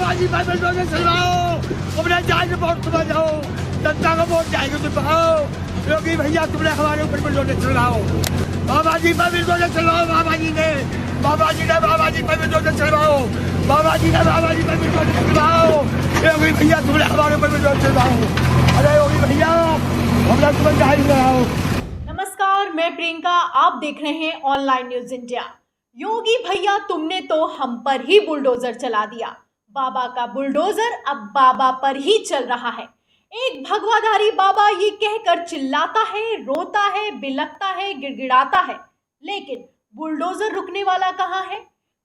बाबाजी भाई बंदों से चलवाओ, अपने जान वोट तुम जाओ, जनता को वोट जाएगा तो पाओ। योगी भैया तुमने हमारे ऊपर बंदों से चलवाओ, बाबाजी भाई बंदों से चलवाओ, बाबाजी ने बाबाजी भाई बंदों से चलवाओ, बाबाजी भाई बंदों से चलवाओ। योगी भैया तुमने हमारे ऊपर बंदों से चलवाओ। अरे योगी भैया हमरा तुम्हें जाहिर कराओ। नमस्कार, मैं प्रियंका, आप देख रहे हैं ऑनलाइन न्यूज इंडिया। योगी भैया तुमने तो हम पर ही बुलडोजर चला दिया। बाबा का बुलडोजर अब बाबा पर ही चल रहा है। एक भगवाधारी बाबा ये कहकर चिल्लाता है, रोता है, बिलखता है, गिड़गिड़ाता है, लेकिन बुलडोजर रुकने वाला कहाँ है।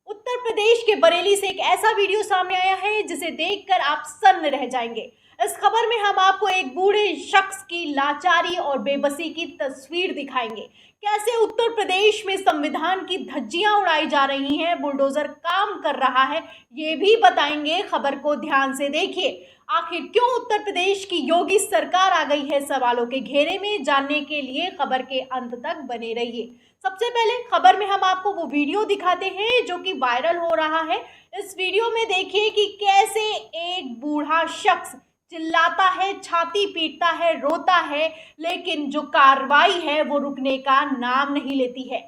उत्तर प्रदेश के बरेली से एक ऐसा वीडियो सामने आया है जिसे देखकर आप सन्न रह जाएंगे। इस खबर में हम आपको एक बूढ़े शख्स की लाचारी और बेबसी की तस्वीर दिखाएंगे। कैसे उत्तर प्रदेश में संविधान की धज्जियां उड़ाई जा रही हैं, बुलडोजर काम कर रहा है, ये भी बताएंगे। खबर को ध्यान से देखिए। आखिर क्यों उत्तर प्रदेश की योगी सरकार आ गई है सवालों के घेरे में, जानने के लिए खबर के अंत तक बने रहिए। सबसे पहले खबर में हम आपको वो वीडियो दिखाते हैं जो कि वायरल हो रहा है। इस वीडियो में देखिए कि कैसे एक बूढ़ा शख्स चिल्लाता है, छाती पीटता है, रोता है, लेकिन जो कार्रवाई है वो रुकने का नाम नहीं लेती है।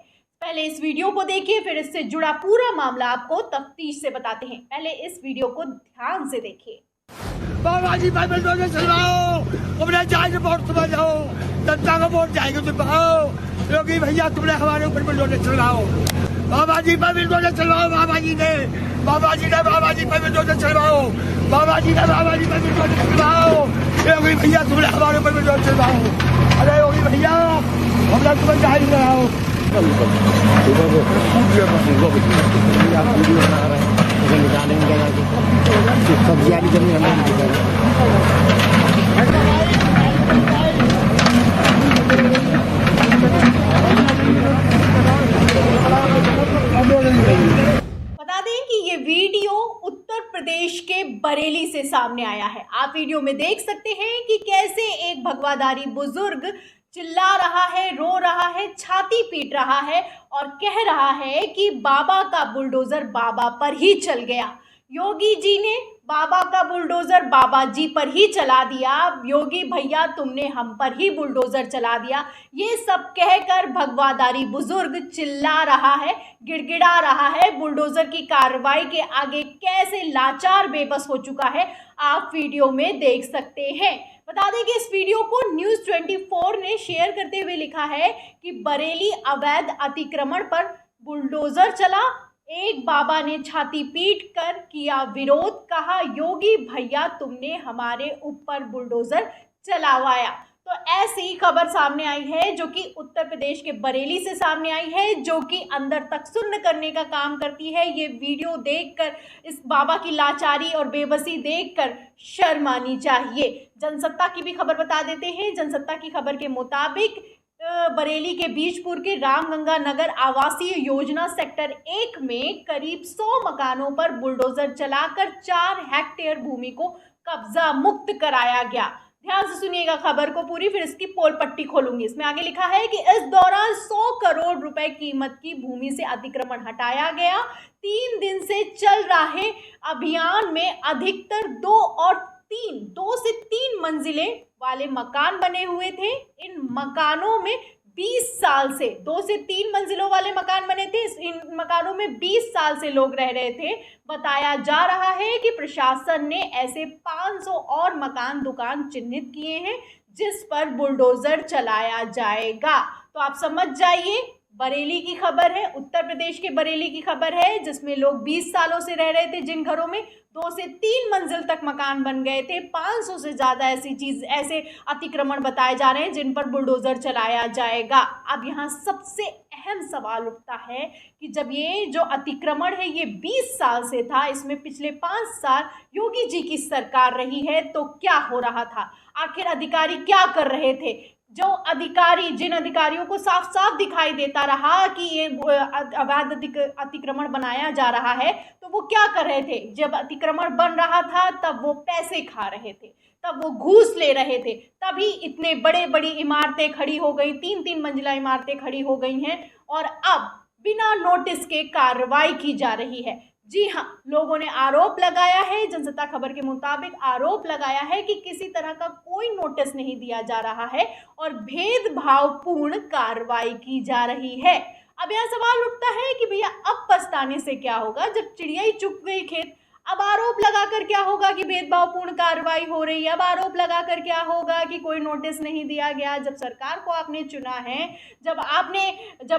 पहले इस वीडियो को देखिए, फिर इससे जुड़ा पूरा मामला आपको तफ्तीश से बताते हैं। पहले इस वीडियो को ध्यान से देखिए। बाबाजी भाई बंदों से चलवाओ, अपने जान वोट तुम जाओ, जनता को वोट जाएगा तो पाओ। योगी भैया तुमने हमारे ऊपर बंदों से चलवाओ, बाबाजी भाई बंदों से चलवाओ, बाबाजी भाई बंदों से चलवाओ, बाबाजी भाई बंदों से चलवाओ। योगी भैया तुमने हमारे ऊपर बंदों से चलवाओ। अरे योगी भैया हमरा तुम्हें जाहिर कराओ। बता दें कि ये वीडियो उत्तर प्रदेश के बरेली से सामने आया है। आप वीडियो में देख सकते हैं कि कैसे एक भगवाधारी बुजुर्ग चिल्ला रहा है, रो रहा है, छाती पीट रहा है और कह रहा है कि बाबा का बुलडोजर बाबा पर ही चल गया। योगी जी ने बाबा का बुलडोजर बाबा जी पर ही चला दिया। योगी भैया तुमने हम पर ही बुलडोजर चला दिया। ये सब कहकर भगवाधारी बुजुर्ग चिल्ला रहा है, गिड़गिड़ा रहा है। बुलडोजर की कार्रवाई के आगे कैसे लाचार बेबस हो चुका है, आप वीडियो में देख सकते हैं। बता दें कि इस वीडियो को न्यूज़ 24 ने शेयर करते हुए लिखा है कि बरेली अवैध अतिक्रमण पर बुलडोजर चला, एक बाबा ने छाती पीट कर किया विरोध, कहा योगी भैया तुमने हमारे ऊपर बुलडोजर चलावाया। तो ऐसी खबर सामने आई है जो कि उत्तर प्रदेश के बरेली से सामने आई है, जो कि अंदर तक सुन्न करने का काम करती है। ये वीडियो देखकर, इस बाबा की लाचारी और बेबसी देखकर शर्म आनी चाहिए। जनसत्ता की भी खबर बता देते हैं। जनसत्ता की खबर के मुताबिक बरेली के बीजपुर के रामगंगा नगर आवासीय योजना सेक्टर 1 में करीब 100 मकानों पर बुलडोजर चलाकर 4 हेक्टेयर भूमि को कब्जा मुक्त कराया गया। ध्यान से सुनिएगा खबर को पूरी, फिर इसकी पोल पट्टी खोलूंगी। इसमें आगे लिखा है कि इस दौरान 100 करोड़ रुपए कीमत की भूमि से अतिक्रमण हटाया गया। 3 दिन से चल रहे अभियान में अधिकतर 2 से 3 मंजिले वाले मकान बने हुए थे। इन मकानों में 20 साल से 2 से 3 मंजिलों वाले मकान बने थे। इन मकानों में 20 साल से लोग रह रहे थे। बताया जा रहा है कि प्रशासन ने ऐसे 500 और मकान दुकान चिन्हित किए हैं जिस पर बुलडोजर चलाया जाएगा। तो आप समझ जाइए, बरेली की खबर है, उत्तर प्रदेश के बरेली की खबर है, जिसमें लोग 20 सालों से रह रहे थे, जिन घरों में 2 से 3 मंजिल तक मकान बन गए थे। 500 से ज़्यादा ऐसे अतिक्रमण बताए जा रहे हैं जिन पर बुलडोजर चलाया जाएगा। अब यहाँ सबसे अहम सवाल उठता है कि जब ये जो अतिक्रमण है ये 20 साल से था, इसमें पिछले 5 साल योगी जी की सरकार रही है, तो क्या हो रहा था? आखिर अधिकारी क्या कर रहे थे? जिन अधिकारियों को साफ साफ दिखाई देता रहा कि ये अवैध अतिक्रमण बनाया जा रहा है, तो वो क्या कर रहे थे? जब अतिक्रमण बन रहा था तब वो पैसे खा रहे थे, तब वो घूस ले रहे थे, तभी इतने बड़ी इमारतें खड़ी हो गई, 3-3 मंजिला इमारतें खड़ी हो गई हैं और अब बिना नोटिस के कार्रवाई की जा रही है। जी हाँ, लोगों ने आरोप लगाया है, जनसत्ता खबर के मुताबिक आरोप लगाया है कि किसी तरह का कोई नोटिस नहीं दिया जा रहा है और भेदभावपूर्ण कार्रवाई की जा रही है। अब यह सवाल उठता है कि भैया अब पछताने से क्या होगा, जब चिड़िया ही चुग गई खेत। अब आरोप लगाकर क्या होगा कि भेदभावपूर्ण कार्रवाई हो रही है, अब आरोप लगाकर क्या होगा कि कोई नोटिस नहीं दिया गया। जब सरकार को आपने चुना है, जब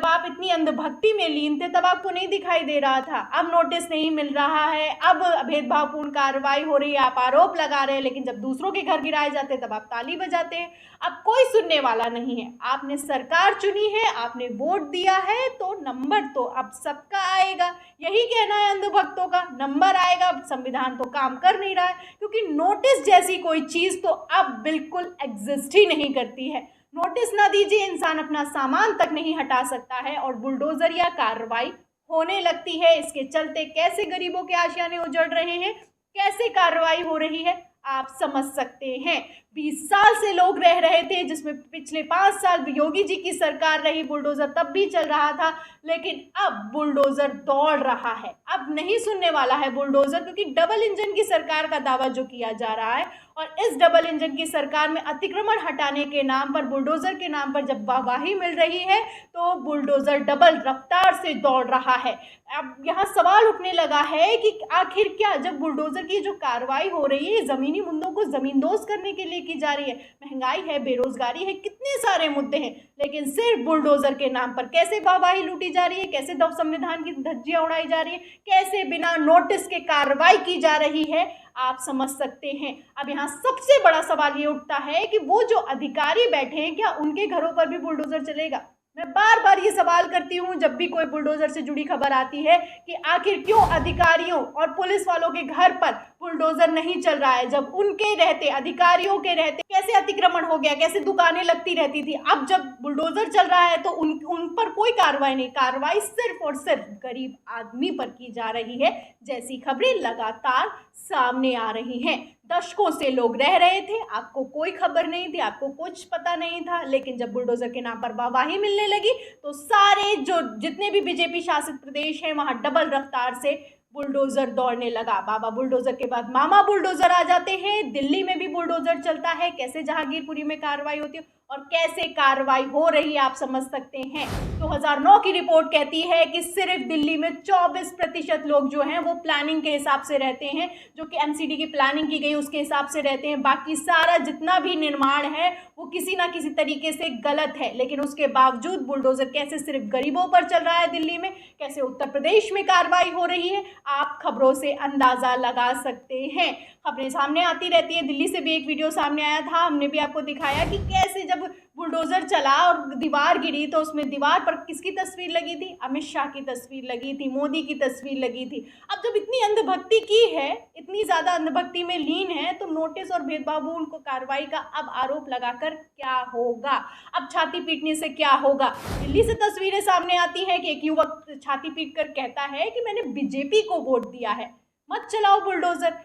आप इतनी अंधभक्ति में लीन थे, तब आपको नहीं दिखाई दे रहा था। अब नोटिस नहीं मिल रहा है, अब भेदभावपूर्ण कार्रवाई हो रही है, आप आरोप लगा रहे हैं, लेकिन जब दूसरों के घर गिराए जाते तब आप ताली बजाते हैं। अब कोई सुनने वाला नहीं है। आपने सरकार चुनी है, आपने वोट दिया है, तो नंबर तो अब सबका आएगा। यही कहना है अंधभक्तों का, नंबर आएगा। संविधान तो काम कर नहीं रहा है, क्योंकि नोटिस जैसी कोई चीज तो अब बिल्कुल एग्जिस्ट ही नहीं करती है। नोटिस ना दीजिए, इंसान अपना सामान तक नहीं हटा सकता है और बुलडोजर या कार्रवाई होने लगती है। इसके चलते कैसे गरीबों के आशियाने उजड़ रहे हैं, कैसे कार्रवाई हो रही है, आप समझ सकते हैं। 20 साल से लोग रह रहे थे, जिसमें पिछले 5 साल योगी जी की सरकार रही, बुलडोजर तब भी चल रहा था, लेकिन अब बुलडोजर दौड़ रहा है। अब नहीं सुनने वाला है बुलडोजर, क्योंकि डबल इंजन की सरकार का दावा जो किया जा रहा है, और इस डबल इंजन की सरकार में अतिक्रमण हटाने के नाम पर, बुलडोजर के नाम पर जब वाहवाही मिल रही है, तो बुलडोजर डबल रफ्तार से दौड़ रहा है। अब यहाँ सवाल उठने लगा है कि आखिर क्या, जब बुलडोजर की जो कार्रवाई हो रही है, जमीनी मुद्दों को जमींदोज करने के लिए की जा रही है, महंगाई है, बेरोजगारी है, कितने सारे मुद्दे हैं, लेकिन सिर्फ बुलडोजर के नाम पर कैसे वाहवाही लूटी जा रही है, कैसे संविधान की धज्जियां उड़ाई जा रही है, कैसे बिना नोटिस के कार्रवाई की जा रही है, आप समझ सकते हैं। अब यहाँ सबसे बड़ा सवाल ये उठता है कि वो जो अधिकारी बैठे हैं, क्या उनके घरों पर भी बुलडोजर चलेगा? मैं बार बार ये सवाल करती हूँ जब भी कोई बुलडोजर से जुड़ी खबर आती है कि आखिर क्यों अधिकारियों और पुलिस वालों के घर पर बुलडोजर नहीं चल रहा है। जब उनके रहते, अधिकारियों के रहते कैसे अतिक्रमण हो गया, कैसे दुकानें लगती रहती थी, अब जब बुलडोजर चल रहा है तो उन पर कोई कार्रवाई नहीं। कार्रवाई सिर्फ और सिर्फ गरीब आदमी पर की जा रही है, जैसी खबरें लगातार सामने आ रही हैं। दशकों से लोग रह रहे थे, आपको कोई खबर नहीं थी, आपको कुछ पता नहीं था, लेकिन जब बुलडोजर के नाम पर वाहवाही मिलने लगी तो सारे जितने भी बीजेपी शासित प्रदेश हैं, वहां डबल रफ्तार से बुलडोजर दौड़ने लगा। बाबा बुलडोजर के बाद मामा बुलडोजर आ जाते हैं। दिल्ली में भी बुलडोजर चलता है, कैसे जहांगीरपुरी में कार्रवाई होती है और कैसे कार्रवाई हो रही है, आप समझ सकते हैं। 2009 की रिपोर्ट कहती है कि सिर्फ दिल्ली में 24% लोग जो हैं वो प्लानिंग के हिसाब से रहते हैं, जो कि एमसीडी की प्लानिंग की गई उसके हिसाब से रहते हैं। बाकी सारा जितना भी निर्माण है वो किसी ना किसी तरीके से गलत है, लेकिन उसके बावजूद बुलडोजर कैसे सिर्फ गरीबों पर चल रहा है दिल्ली में, कैसे उत्तर प्रदेश में कार्रवाई हो रही है, आप खबरों से अंदाजा लगा सकते हैं। खबरें सामने आती रहती है। दिल्ली से भी एक वीडियो सामने आया था, हमने भी आपको दिखाया कि कैसे जब बुलडोजर चला और दीवार गिरी तो उसमें दीवार पर किसकी तस्वीर लगी थी, अमित शाह की तस्वीर लगी थी, मोदी की तस्वीर लगी थी। अब जब इतनी अंधभक्ति की है, इतनी ज़्यादा अंधभक्ति में लीन है, तो नोटिस और भेदभावपूर्ण को कार्रवाई का अब आरोप लगाकर क्या होगा, अब छाती पीटने से क्या होगा। दिल्ली से तस्वीरें सामने आती हैं कि एक युवक छाती पीट कर कहता है कि मैंने बीजेपी को वोट दिया है, मत चलाओ बुलडोजर।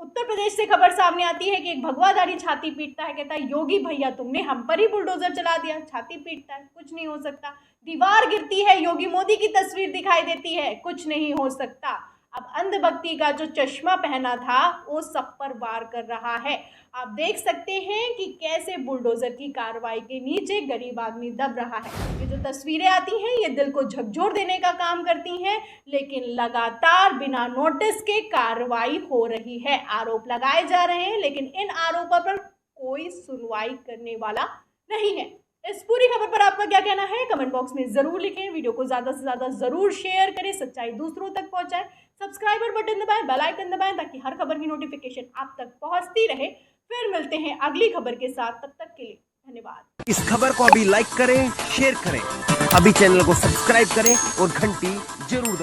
उत्तर प्रदेश से खबर सामने आती है कि एक भगवाधारी छाती पीटता है, कहता है योगी भैया तुमने हम पर ही बुलडोजर चला दिया। छाती पीटता है, कुछ नहीं हो सकता। दीवार गिरती है, योगी मोदी की तस्वीर दिखाई देती है, कुछ नहीं हो सकता। अब अंधभक्ति का जो चश्मा पहना था वो सब पर वार कर रहा है। आप देख सकते हैं कि कैसे बुलडोजर की कार्रवाई के नीचे गरीब आदमी दब रहा है। ये जो तस्वीरें आती हैं ये दिल को झकझोर देने का काम करती हैं, लेकिन लगातार बिना नोटिस के कार्रवाई हो रही है। आरोप लगाए जा रहे हैं, लेकिन इन आरोपों पर कोई सुनवाई करने वाला नहीं है। इस पूरी खबर पर आपका क्या कहना है, कमेंट बॉक्स में जरूर लिखें। वीडियो को ज़्यादा से ज़्यादा जरूर शेयर करें, सच्चाई दूसरों तक पहुंचाएं। सब्सक्राइबर बटन दबाएं, बेल आइकन दबाएं, ताकि हर खबर की नोटिफिकेशन आप तक पहुंचती रहे। फिर मिलते हैं अगली खबर के साथ, तब तक के लिए धन्यवाद। इस खबर को अभी लाइक करें, शेयर करें, अभी चैनल को सब्सक्राइब करें और घंटी जरूर